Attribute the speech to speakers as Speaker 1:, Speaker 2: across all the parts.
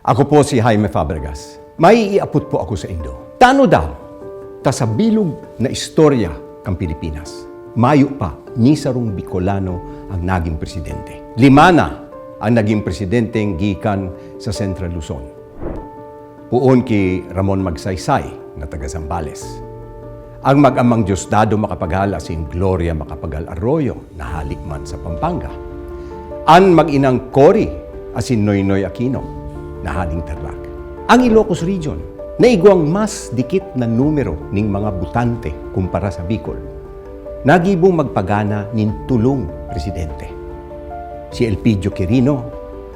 Speaker 1: Ako po si Jaime Fabregas. May iapot po ako sa Indo. Tano daw, ta sa bilog na istorya kang Pilipinas. Mayo pa, ni sarong Bicolano ang naging presidente. 5 na ang naging presidenteng gikan sa Central Luzon. Puon ki Ramon Magsaysay na taga Zambales. Ang mag-amang Diosdado Macapagal asin Gloria Macapagal Arroyo na halik man sa Pampanga. Ang mag-inang Cory asin Noynoy Aquino na haling Tarlac. Ang Ilocos Region na igwang mas dikit na numero ning mga butante kumpara sa Bicol. Nagibong magpagana nin tulong presidente. Si Elpidio Quirino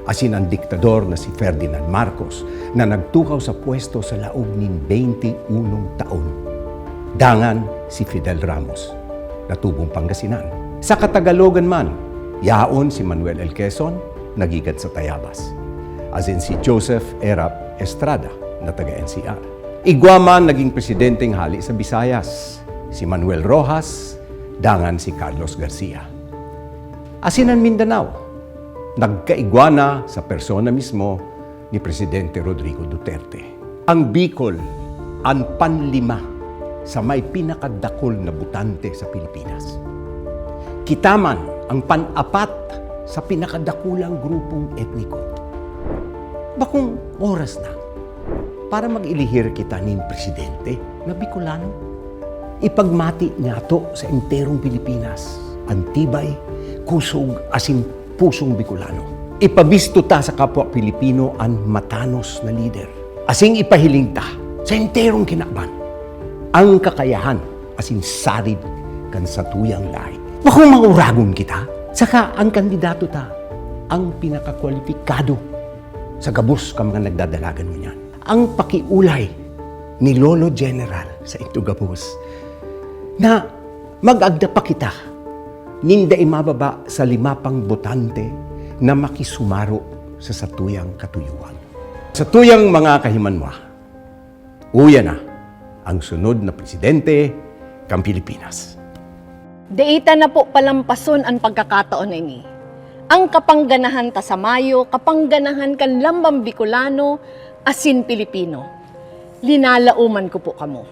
Speaker 1: asin ang diktador na si Ferdinand Marcos na nagtukaw sa pwesto sa laog nin 21 taon. Dangan si Fidel Ramos na tubong Pangasinan. Sa Katagalogan man, yaon si Manuel L. Quezon nagikan sa Tayabas. Asin si Joseph Erap Estrada na taga NCR. Igwa man naging presidenteng hali sa Visayas, si Manuel Rojas, dangan si Carlos Garcia. Asin ang Mindanao, nagkaigwana sa persona mismo ni Presidente Rodrigo Duterte. Ang Bicol, ang panlima sa may pinakadakol na butante sa Pilipinas. Kitaman ang pan-apat sa pinakadakulang grupong etniko. Bakong oras na para mag-ilihir kita nin presidente na Bicolano. Ipagmati niya to sa enterong Pilipinas, antibay, kusog, asin pusong Bicolano. Ipabisto ta sa kapwa Pilipino ang matanos na lider. Asing ipahiling ta sa enterong kinakban ang kakayahan asin sarid kan sa tuyang lahi. Bakong mauragon kita, saka ang kandidato ta ang pinakakwalipikado sa gabos ka mga nagdadalagan mo niyan. Ang pakiulay ni Lolo General sa ito gabos na mag-agda pa kita ninda imababa sa 5 pang botante na makisumaro sa satuyang katuyuan. Sa tuyang mga kahimanwa, uya na ang sunod na presidente kang Pilipinas.
Speaker 2: Deita na po palampason ang pagkakataon na ini. Ang kapangganahan ta sa Mayo, kapangganahan kan lambang Bicolano, asin Pilipino. Linalauman ko po kamo.